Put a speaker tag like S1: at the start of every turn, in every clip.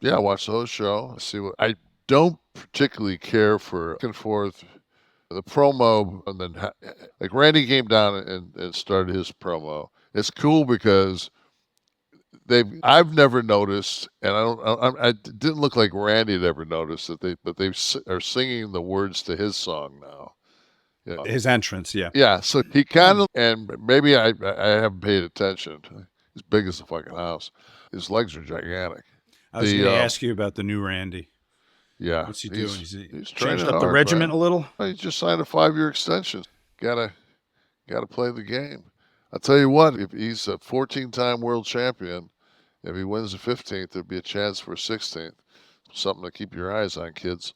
S1: Yeah, I watch the whole show. See what I don't particularly care for back and forth the promo, and then like Randy came down and started his promo. It's cool because I've never noticed, and I didn't look like Randy had ever noticed that they are singing the words to his song now. Yeah,
S2: His entrance, yeah.
S1: yeah. So he kind of, and maybe I haven't paid attention. He's big as a fucking house. His legs are gigantic.
S2: I was going
S1: The
S2: to ask you about the new Randy.
S1: Yeah,
S2: What's he doing? Is he
S1: he's training
S2: changed up the
S1: hard,
S2: regiment
S1: man.
S2: a little?
S1: He just signed a 5-year extension. Gotta gotta play the game. I'll tell you what, if he's a 14-time world champion, if he wins the 15th, there'd be a chance for a 16th. Something to keep your eyes on, kids.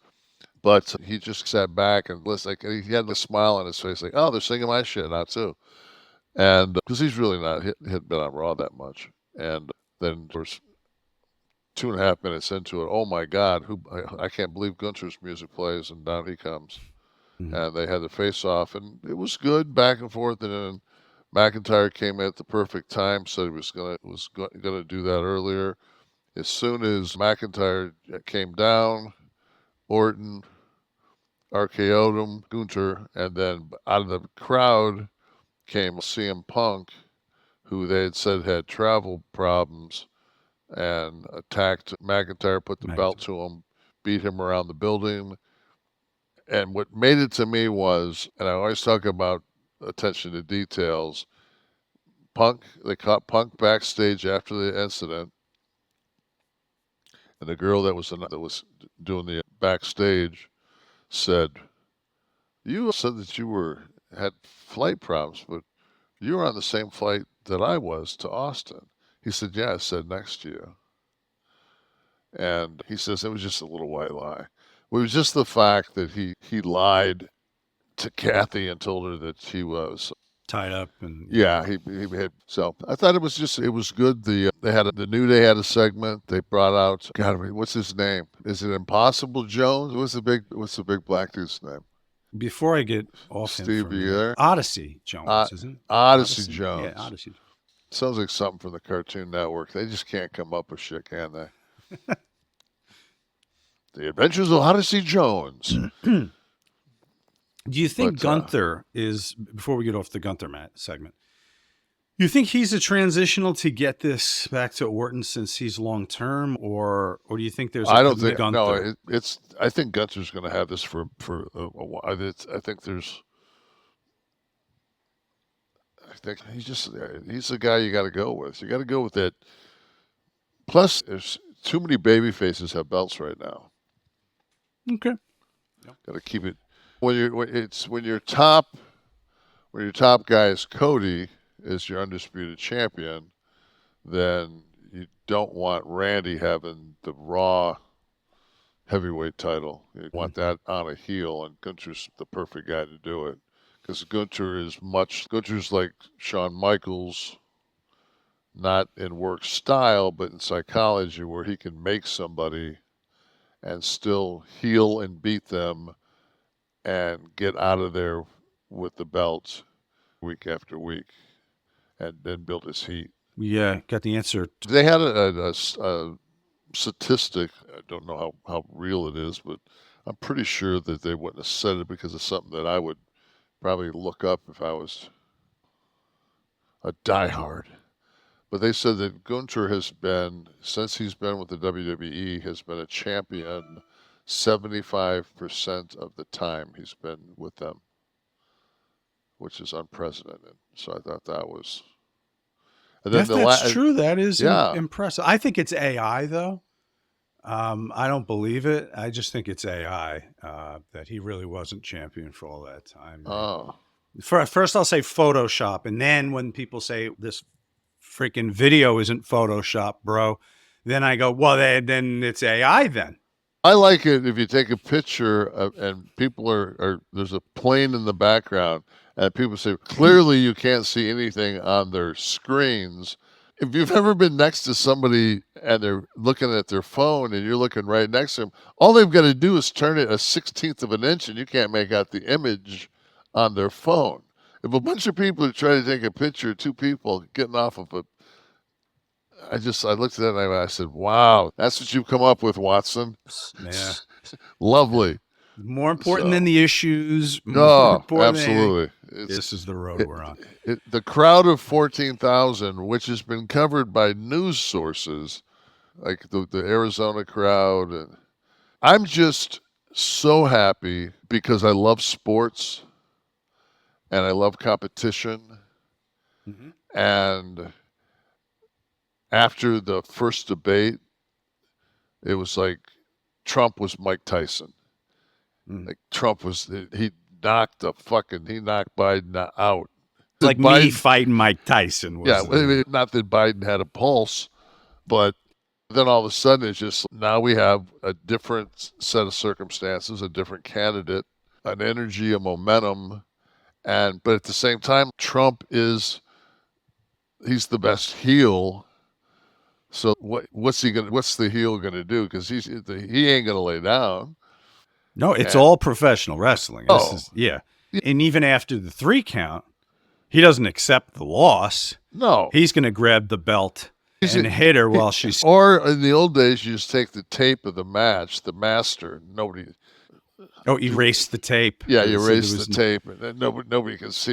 S1: But he just sat back and listened. Like, he had a smile on his face, like, "Oh, they're singing my shit now too." And because he's really not hit been on Raw that much. And then there's 2.5 minutes into it. Oh my God, I can't believe Gunter's music plays, and down he comes.
S2: Mhm.
S1: And they had the face off, and it was good back and forth. And then McIntyre came in at the perfect time, said he was gonna do that earlier. As soon as McIntyre came down, Orton RKO'd him, Gunter, and then out of the crowd came CM Punk, who they had said had travel problems, and attacked McIntyre, put the belt
S2: McIntyre.
S1: to him, beat him around the building. And what made it to me was, and I always talk about attention to details. They caught Punk backstage after the incident, and the girl that was doing the backstage said, "You said that you were had flight problems, but you were on the same flight that I was to Austin." He said, "Yeah, I said next to you." And he says it was just a little white lie. It was just the fact that he lied to Kathy and told her that he was.
S2: Tied up and yeah.
S1: Yeah, he had. So I thought it was good. They had the New Day had a segment. They brought out God, what's his name? Is it Impossible Jones? What's the big black dude's name?
S2: Before I get off him for a
S1: Stevie
S2: minute,
S1: there.
S2: Odyssey
S1: Uh,
S2: Jones, isn't it?
S1: Odyssey
S2: Odyssey? Yeah,
S1: Jones.
S2: Odyssey.
S1: Sounds like something from the Cartoon Network. They just can't come up with shit, can they? The Adventures of Odyssey Jones.
S2: Do you think
S1: But
S2: Gunther is, before we get off the Gunther segment, you think he's a transitional to get this back to Orton since he's long term, or do you think there's a
S1: I don't
S2: coming to
S1: think no.
S2: Gunther?
S1: It's. I think Gunther's going to have this for a while. I think there's. I think he's the guy you got to go with. You got to go with that. Plus, there's too many baby faces have belts right now.
S2: Okay. Yep.
S1: Got to keep it. When your top guy is Cody is your undisputed champion, then you don't want Randy having the Raw heavyweight title. You
S2: Mm.
S1: want that on a heel, and Gunter's the perfect guy to do it because Gunter's like Shawn Michaels, not in work style, but in psychology, where he can make somebody and still heel and beat them and get out of there with the belt week after week and then build his heat.
S2: Yeah, got the answer.
S1: They had a statistic. I don't know how real it is, but I'm pretty sure that they wouldn't have said it because it's something that I would probably look up if I was a diehard. But they said that Gunter has been, since he's been with the WWE, has been a champion 75% of the time he's been with them, which is unprecedented. So I thought that was. And then
S2: If
S1: the
S2: that's
S1: last,
S2: true, that is
S1: yeah,
S2: impressive. I think it's AI though. I don't believe it. I just think it's AI that he really wasn't champion for all that time.
S1: oh,
S2: First, I'll say Photoshop, and then when people say this freaking video isn't Photoshop, bro, then I go, well, then it's AI. Then
S1: I like it if you take a picture and people there's a plane in the background and people say clearly you can't see anything on their screens. If you've ever been next to somebody and they're looking at their phone and you're looking right next to them, all they've got to do is turn it a 16th of an inch and you can't make out the image on their phone. If a bunch of people are trying to take a picture of two people getting off of I looked at that and I said, "Wow, that's what you've come up with, Watson."
S2: Yeah.
S1: Lovely.
S2: More important
S1: So,
S2: than the issues. More
S1: oh,
S2: important than anything.
S1: absolutely. It's
S2: This is the road we're on.
S1: the crowd of 14,000, which has been covered by news sources like the Arizona crowd. And I'm just so happy because I love sports and I love competition.
S2: Mhm.
S1: And after the first debate, it was like Trump was Mike Tyson.
S2: Mm.
S1: Like Trump was, he knocked Biden out.
S2: It's like me fighting Mike Tyson.
S1: Yeah, not that Biden had a pulse, but then all of a sudden it's just now we have a different set of circumstances, a different candidate, an energy, a momentum, but at the same time, Trump he's the best heel. So what's the heel gonna do? Because he ain't gonna lay down.
S2: No, it's
S1: And,
S2: all professional wrestling. This is
S1: yeah.
S2: And even after the 3 count, he doesn't accept the loss.
S1: No.
S2: He's going to grab the belt and hit her while she's.
S1: Or in the old days, you just take the tape of the match, the master. Nobody.
S2: Oh, erase the tape.
S1: Yeah, you erase the tape, and then nobody can see it.